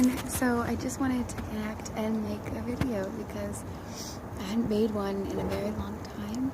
everyone. So I just wanted to connect and make a video because I hadn't made one in a very long time,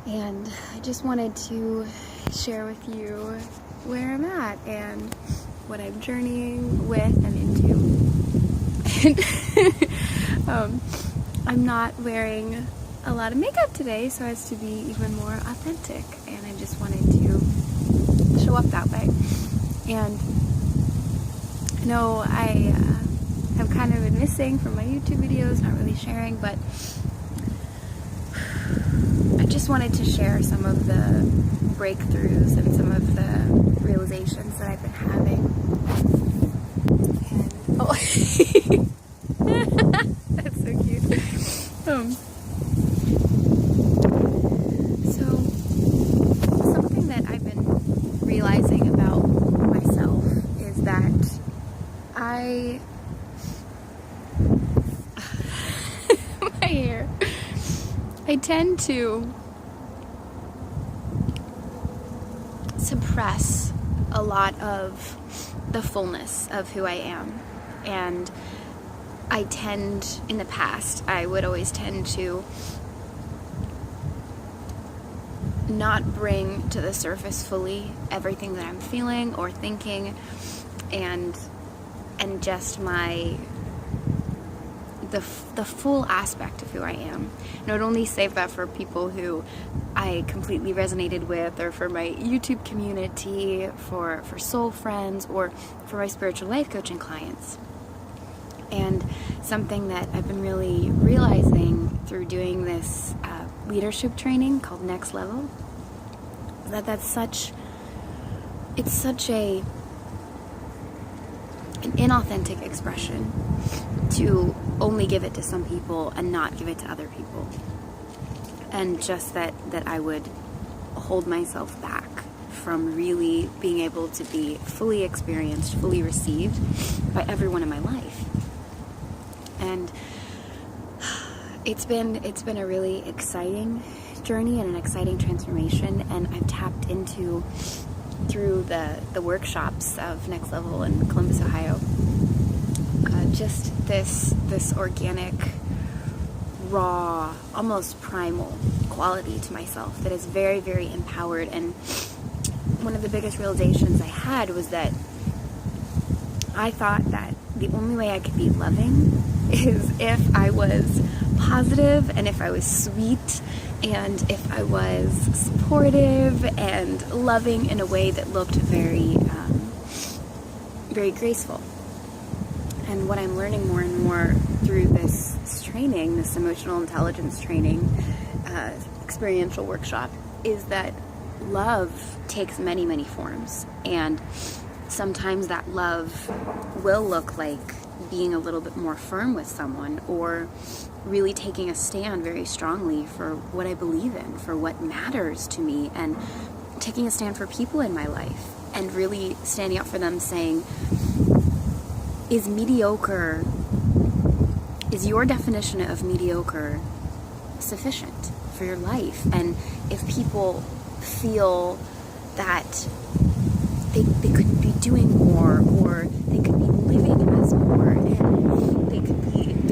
and I just wanted to share with you where I'm at and what I'm journeying with and into. I'm not wearing a lot of makeup today so as to be even more authentic, and I just wanted to show up that way. And I know I have kind of been missing from my YouTube videos, not really sharing, but I just wanted to share some of the breakthroughs and some of the realizations that I've been having. And that's so cute. So something that I've been realizing about myself is that my hair, I tend to suppress a lot of the fullness of who I am, and in the past, I would always tend to not bring to the surface fully everything that I'm feeling or thinking, and just the full aspect of who I am. And I would only save that for people who I completely resonated with, or for my YouTube community, for soul friends, or for my spiritual life coaching clients. And something that I've been really realizing through doing this leadership training called Next Level is that it's such an inauthentic expression to only give it to some people and not give it to other people. And just that I would hold myself back from really being able to be fully experienced, fully received by everyone in my life. And it's been a really exciting journey and an exciting transformation, and I've tapped into, through the workshops of Next Level in Columbus, Ohio, just this organic, raw, almost primal quality to myself that is very, very empowered. And one of the biggest realizations I had was that I thought that the only way I could be loving is if I was positive, and if I was sweet, and if I was supportive and loving in a way that looked very, very graceful. And what I'm learning more and more through this training, this emotional intelligence training, experiential workshop, is that love takes many, many forms. And sometimes that love will look like being a little bit more firm with someone, or really taking a stand very strongly for what I believe in, for what matters to me, and taking a stand for people in my life, and really standing up for them, saying, is your definition of mediocre sufficient for your life? And if people feel that they could be doing more, or they could be living as more, and they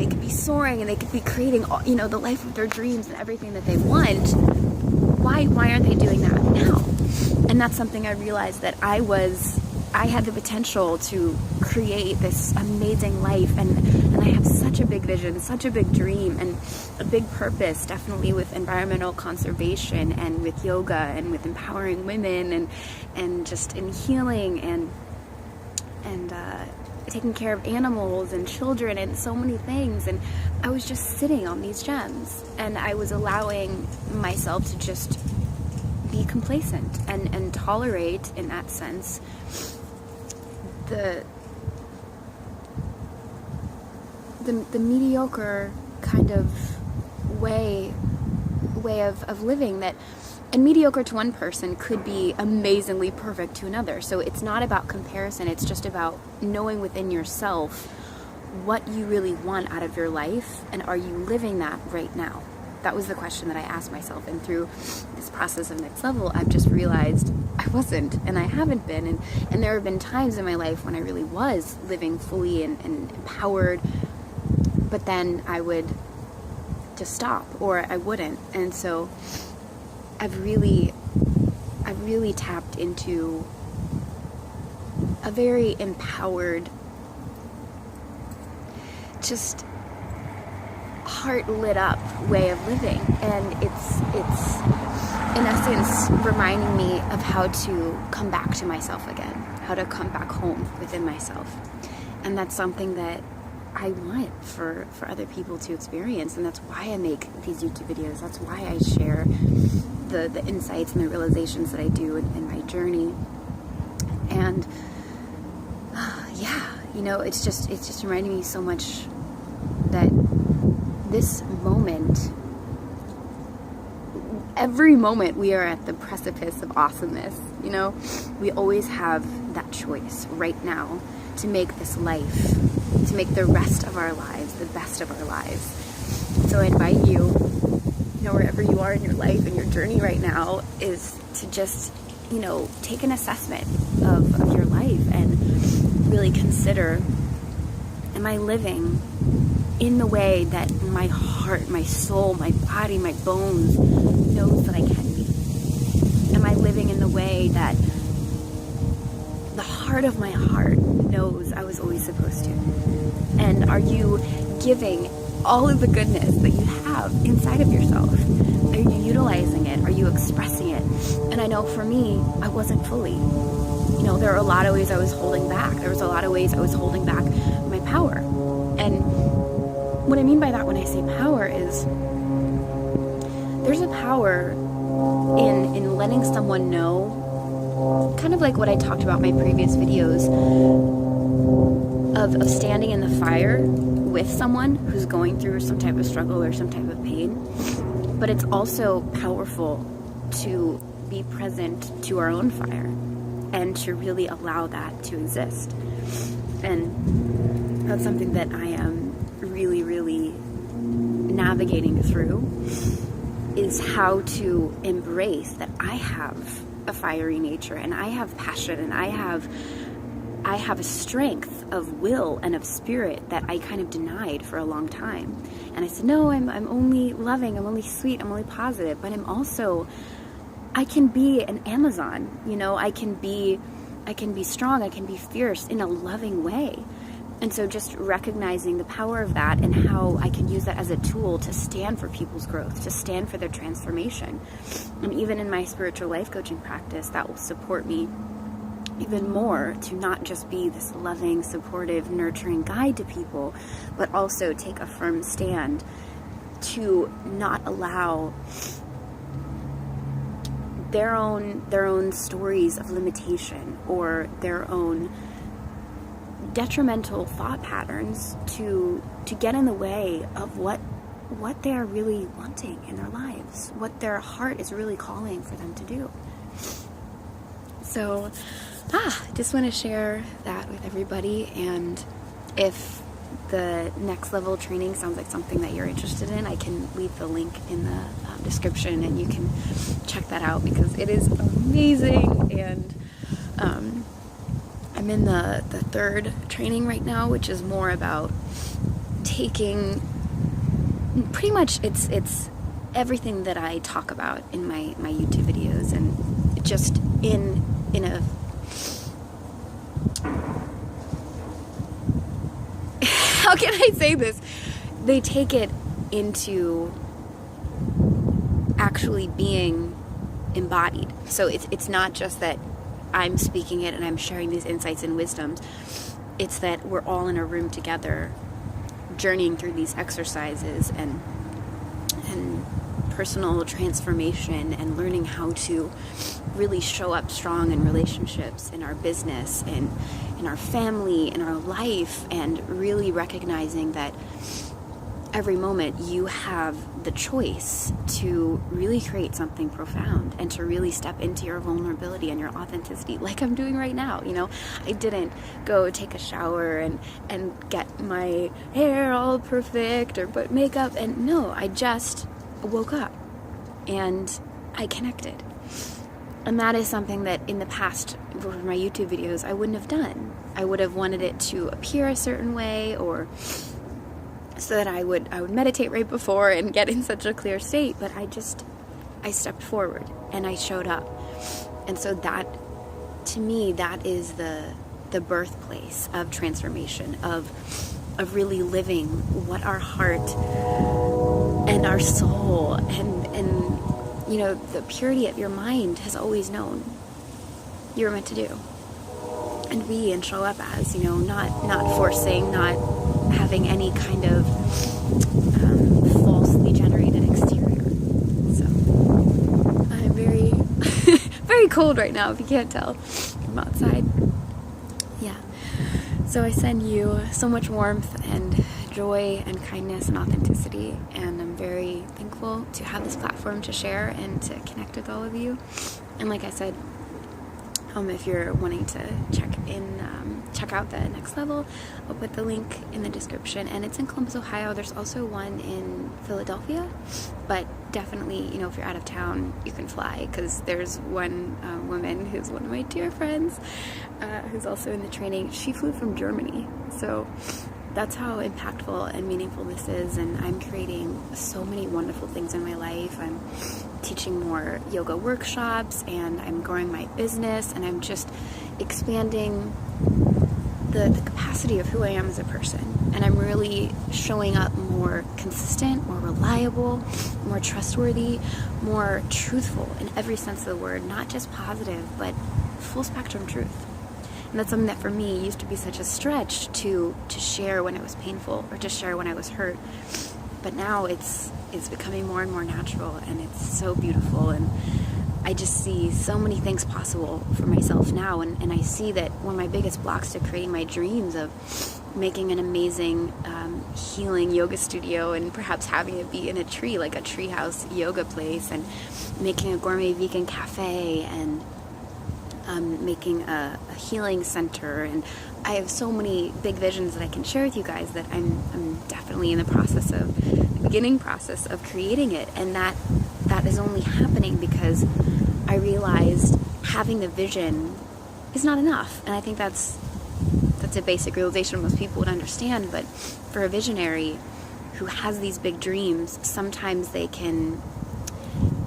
could be soaring, and they could be creating, the life of their dreams and everything that they want, why aren't they doing that now? And that's something I realized, that I had the potential to create this amazing life, and I have such a big vision, such a big dream, and a big purpose, definitely with environmental conservation, and with yoga, and with empowering women, and just in healing, and taking care of animals and children, and so many things. And I was just sitting on these gems, and I was allowing myself to just be complacent and tolerate, in that sense, the mediocre kind of way of living that. And mediocre to one person could be amazingly perfect to another. So it's not about comparison, it's just about knowing within yourself what you really want out of your life, and are you living that right now? that was the question that I asked myself. And through this process of Next Level, I've just realized I wasn't, and I haven't been. And there have been times in my life when I really was living fully and empowered, but then I would just stop, or I wouldn't. And so I've really tapped into a very empowered, just heart lit up way of living. And it's in essence reminding me of how to come back to myself again, how to come back home within myself. And that's something that I want for other people to experience, and that's why I make these YouTube videos. That's why I share the insights and the realizations that I do in my journey. And it's just reminding me so much that this moment, every moment, we are at the precipice of awesomeness. We always have that choice right now to make this life, to make the rest of our lives the best of our lives. So I invite you, wherever you are in your life and your journey right now, is to just, take an assessment of your life and really consider, am I living in the way that my heart, my soul, my body, my bones knows that I can be? Am I living in the way that the heart of my heart knows I was always supposed to? And are you giving all of the goodness that you have inside of yourself? Are you utilizing it? Are you expressing it? And I know for me, I wasn't fully. There are a lot of ways I was holding back. There was a lot of ways I was holding back my power. And what I mean by that when I say power is there's a power in letting someone know, kind of like what I talked about in my previous videos, of standing in the fire with someone who's going through some type of struggle or some type of pain. But it's also powerful to be present to our own fire and to really allow that to exist. And that's something that I am really, really navigating through, is how to embrace that I have a fiery nature, and I have passion, and I have a strength of will and of spirit that I kind of denied for a long time. And I said, no, I'm only loving, I'm only sweet, I'm only positive, but I can be an Amazon, I can be strong, I can be fierce in a loving way. And so just recognizing the power of that and how I can use that as a tool to stand for people's growth, to stand for their transformation. And even in my spiritual life coaching practice, that will support me even more to not just be this loving, supportive, nurturing guide to people, but also take a firm stand to not allow their own stories of limitation or their own detrimental thought patterns to get in the way of what they're really wanting in their lives, what their heart is really calling for them to do. So just want to share that with everybody. And if the Next Level training sounds like something that you're interested in, I can leave the link in the description, and you can check that out because it is amazing. And I'm in the third training right now, which is more about taking pretty much it's everything that I talk about in my YouTube videos, and just in a how can I say this? They take it into actually being embodied. So it's not just that I'm speaking it and I'm sharing these insights and wisdoms. It's that we're all in a room together, journeying through these exercises and personal transformation, and learning how to really show up strong in relationships, in our business, and in our family, in our life, and really recognizing that every moment you have the choice to really create something profound and to really step into your vulnerability and your authenticity, like I'm doing right now. I didn't go take a shower and get my hair all perfect or put makeup, and no, I just woke up and I connected. And that is something that in the past, for my YouTube videos, I wouldn't have done. I would have wanted it to appear a certain way, or so that I would meditate right before and get in such a clear state. But I stepped forward and I showed up. And so that, to me, that is the birthplace of transformation, of really living what our heart and our soul and the purity of your mind has always known you were meant to do and be and show up as, not forcing, not having any kind of falsely generated exterior. So I'm very very cold right now, if you can't tell from outside. Yeah, so I send you so much warmth and joy and kindness and authenticity, and I'm very thankful to have this platform to share and to connect with all of you. And like I said, if you're wanting to check out the next level, I'll put the link in the description, and it's in Columbus, Ohio. There's also one in Philadelphia, but definitely, if you're out of town, you can fly, because there's one woman who's one of my dear friends, who's also in the training. She flew from Germany, so that's how impactful and meaningful this is. And I'm creating so many wonderful things in my life. I'm teaching more yoga workshops, and I'm growing my business, and I'm just expanding the capacity of who I am as a person. And I'm really showing up more consistent, more reliable, more trustworthy, more truthful in every sense of the word, not just positive, but full spectrum truth. And that's something that for me used to be such a stretch to share when it was painful, or to share when I was hurt. But now it's becoming more and more natural, and it's so beautiful. And I just see so many things possible for myself now. And I see that one of my biggest blocks to creating my dreams of making an amazing healing yoga studio, and perhaps having it be in a tree, like a treehouse yoga place, and making a gourmet vegan cafe, and making a healing center. And I have so many big visions that I can share with you guys that I'm definitely in the beginning process of creating it. And that is only happening because I realized having the vision is not enough. And I think that's a basic realization most people would understand. But for a visionary who has these big dreams, sometimes they can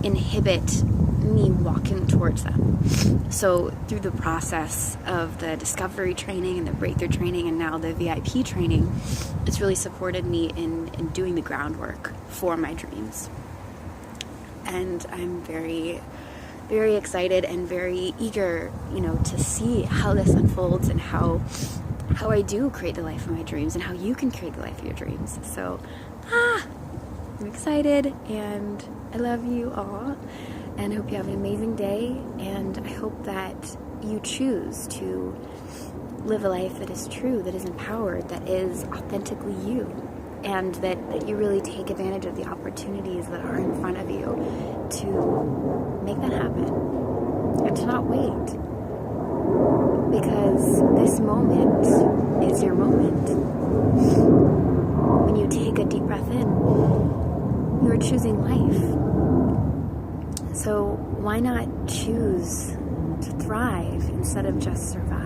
inhibit me walking towards them. So through the process of the discovery training and the breakthrough training, and now the VIP training, it's really supported me in doing the groundwork for my dreams. And I'm very, very excited and very eager, to see how this unfolds, and how I do create the life of my dreams, and how you can create the life of your dreams. So, I'm excited, and I love you all, and I hope you have an amazing day, and I hope that you choose to live a life that is true, that is empowered, that is authentically you, and that you really take advantage of the opportunities that are in front of you to make that happen, and to not wait, because this moment is your moment. When you take a deep breath in, you are choosing life. So why not choose to thrive instead of just survive?